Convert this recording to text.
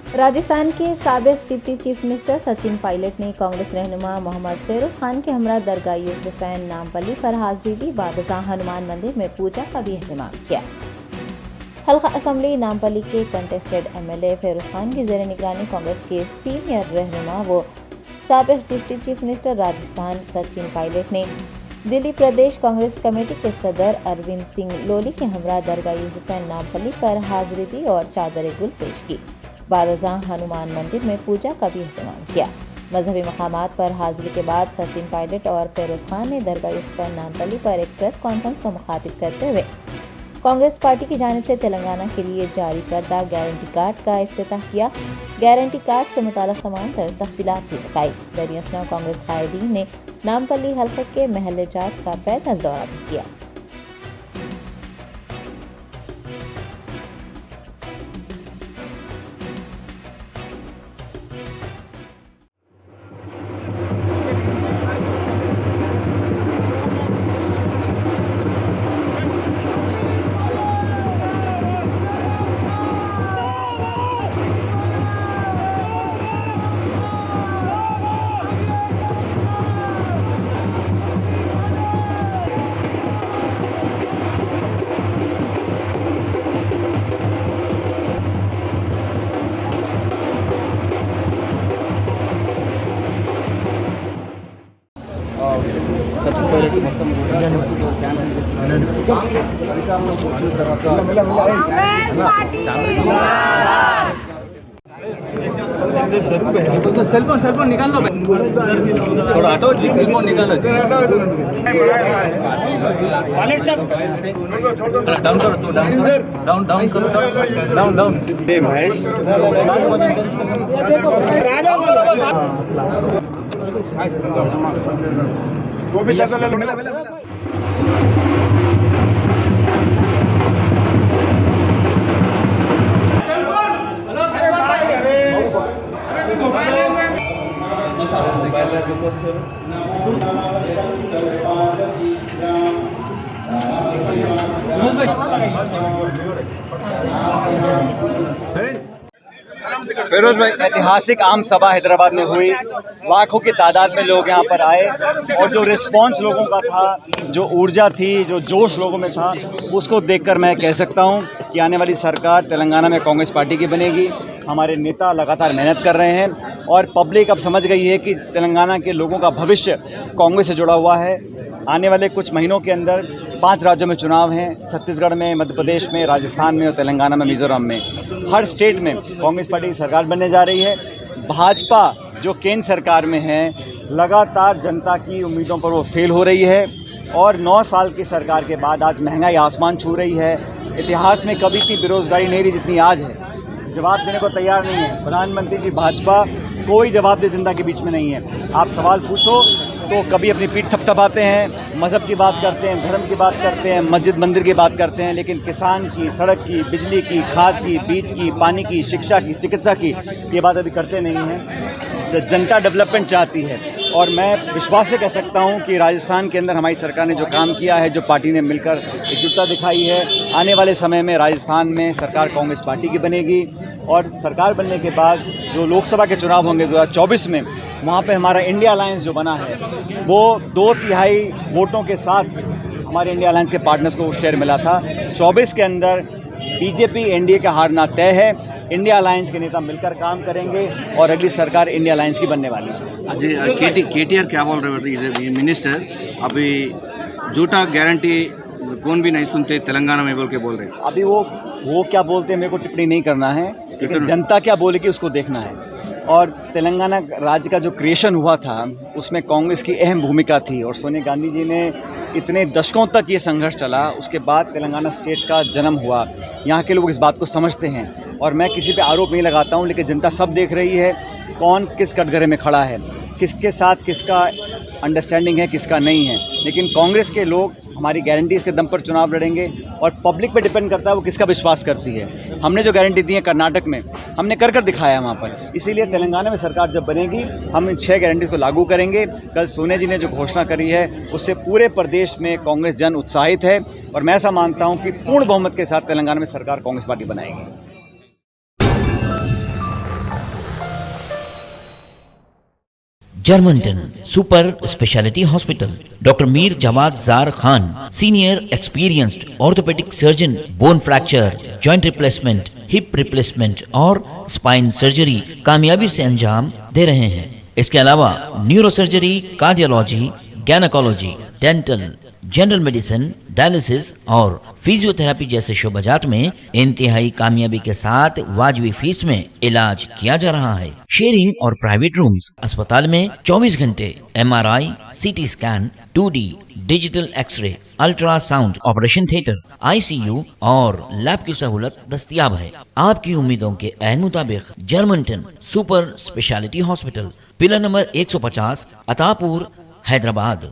राजस्थान के साबिक deputy chief minister Sachin Pilot ने कांग्रेस रहनुमा मोहम्मद फिरोज खान के हमरा दरगाह यूसुफैन नामपल्ली पर हाजिरी दी। बादशाह हनुमान मंदिर में पूजा का भी अहतमाम किया। हल्का असम्बली नामपल्ली के कंटेस्टेड एमएलए फिरोज खान की ज़ेर निगरानी कांग्रेस के सीनियर रहनुमा व साबिक deputy chief minister Rajasthan Sachin Pilot ने दिल्ली प्रदेश कांग्रेस कमेटी के सदर अरविंद सिंह लोली के हमरा दरगाह यूसुफैन नामपल्ली पर हाजिरी दी और चादर गुल पेश की। बादशाह हनुमान मंदिर में पूजा का भी अहतमाम किया। मजहबी मकामात पर हाजिरी के बाद सचिन पायलट और फिरोज खान ने दरगाह यूसुफैन नामपल्ली पर एक प्रेस कॉन्फ्रेंस को मुखातिब करते हुए कांग्रेस पार्टी की जानिब से तेलंगाना के लिए जारी करदा गारंटी कार्ड का इफ्तिताह किया। गारंटी कार्ड से मुताल्लिक़ तमाम तफसीलात भी बताई। दरियासना कांग्रेस कायदीन ने नामपल्ली हल्के के महल जात का पैदल दौरा भी किया। సచిన్ పైలట్ మొత్తం सेल फोन निकाल लो, थोड़ा हटो जी, सेल फोन निकालो। डाउन करो, तो डाउन डाउन करो, डाउन डाउन। महेश वो भी ले लो। फिरोज भाई, ऐतिहासिक आम सभा हैदराबाद में हुई। लाखों की तादाद में लोग यहाँ पर आए और जो रिस्पांस लोगों का था, जो ऊर्जा थी, जो जोश लोगों में था, उसको देखकर मैं कह सकता हूँ कि आने वाली सरकार तेलंगाना में कांग्रेस पार्टी की बनेगी। हमारे नेता लगातार मेहनत कर रहे हैं और पब्लिक अब समझ गई है कि तेलंगाना के लोगों का भविष्य कांग्रेस से जुड़ा हुआ है। आने वाले कुछ महीनों के अंदर 5 राज्यों में चुनाव हैं, छत्तीसगढ़ में, मध्य प्रदेश में, राजस्थान में और तेलंगाना में, मिजोरम में। हर स्टेट में कांग्रेस पार्टी की सरकार बनने जा रही है। भाजपा जो केंद्र सरकार में है, लगातार जनता की उम्मीदों पर वो फेल हो रही है और 9 साल की सरकार के बाद आज महंगाई आसमान छू रही है। इतिहास में कभी इतनी बेरोजगारी नहीं रही जितनी आज है। जवाब देने को तैयार नहीं है प्रधानमंत्री जी, भाजपा कोई जवाब दे जनता के बीच में नहीं है। आप सवाल पूछो तो कभी अपनी पीठ थपथपाते हैं, मज़हब की बात करते हैं, धर्म की बात करते हैं, मस्जिद मंदिर की बात करते हैं, लेकिन किसान की, सड़क की, बिजली की, खाद की, बीज की, पानी की, शिक्षा की, चिकित्सा की ये बात अभी करते नहीं हैं। जनता डेवलपमेंट चाहती है और मैं विश्वास से कह सकता हूं कि राजस्थान के अंदर हमारी सरकार ने जो काम किया है, जो पार्टी ने मिलकर एकजुटता दिखाई है, आने वाले समय में राजस्थान में सरकार कांग्रेस पार्टी की बनेगी और सरकार बनने के बाद जो लोकसभा के चुनाव होंगे 2024 में, वहाँ पे हमारा इंडिया अलायंस जो बना है वो 2/3 वोटों के साथ हमारे इंडिया अलायंस के पार्टनर्स को शेयर मिला था। 24 के अंदर बीजेपी एनडीए का हारना तय है। इंडिया अलायंस के नेता मिलकर काम करेंगे और अगली सरकार इंडिया अलायंस की बनने वाली है। अजय केटीआर क्या बोल रहे हैं मिनिस्टर, अभी झूठा गारंटी कौन भी नहीं सुनते तेलंगाना में बोल के बोल रहे हैं। अभी वो क्या बोलते हैं मेरे को टिप्पणी नहीं करना है, लेकिन जनता क्या बोलेगी उसको देखना है। और तेलंगाना राज्य का जो क्रिएशन हुआ था उसमें कांग्रेस की अहम भूमिका थी और सोनिया गांधी जी ने इतने दशकों तक ये संघर्ष चला, उसके बाद तेलंगाना स्टेट का जन्म हुआ। यहाँ के लोग इस बात को समझते हैं और मैं किसी पे आरोप नहीं लगाता हूँ, लेकिन जनता सब देख रही है कौन किस कटघरे में खड़ा है, किसके साथ किसका अंडरस्टैंडिंग है, किसका नहीं है। लेकिन कांग्रेस के लोग हमारी गारंटीज़ के दम पर चुनाव लड़ेंगे और पब्लिक पे डिपेंड करता है वो किसका विश्वास करती है। हमने जो गारंटी दी है कर्नाटक में, हमने कर दिखाया वहाँ पर। इसीलिए तेलंगाना में सरकार जब बनेगी हम इन 6 गारंटीज़ को लागू करेंगे। कल सोनिया जी ने जो घोषणा करी है उससे पूरे प्रदेश में कांग्रेस जन उत्साहित है और मैं ऐसा मानता हूँ कि पूर्ण बहुमत के साथ तेलंगाना में सरकार कांग्रेस पार्टी बनाएगी। जर्मनटन super speciality hospital, doctor Mir Jawad जार Khan, senior experienced orthopaedic surgeon, bone fracture, joint replacement, hip replacement और स्पाइन सर्जरी कामयाबी से अंजाम दे रहे हैं। इसके अलावा neuro surgery, cardiology, gynaecology, dental, general medicine, dialysis और फिजियोथेरेपी जैसे शोबाजात में इंतहाई कामयाबी के साथ वाजबी फीस में इलाज किया जा रहा है। शेयरिंग और प्राइवेट रूम्स, अस्पताल में 24 घंटे MRI, CT scan, 2D digital x ray, ultrasound, operation theatre, ICU और लैब की सहूलत दस्तयाब है। आपकी उम्मीदों के ऐन मुताबिक Germanten super speciality hospital, pillar number 150, Attapur, Hyderabad.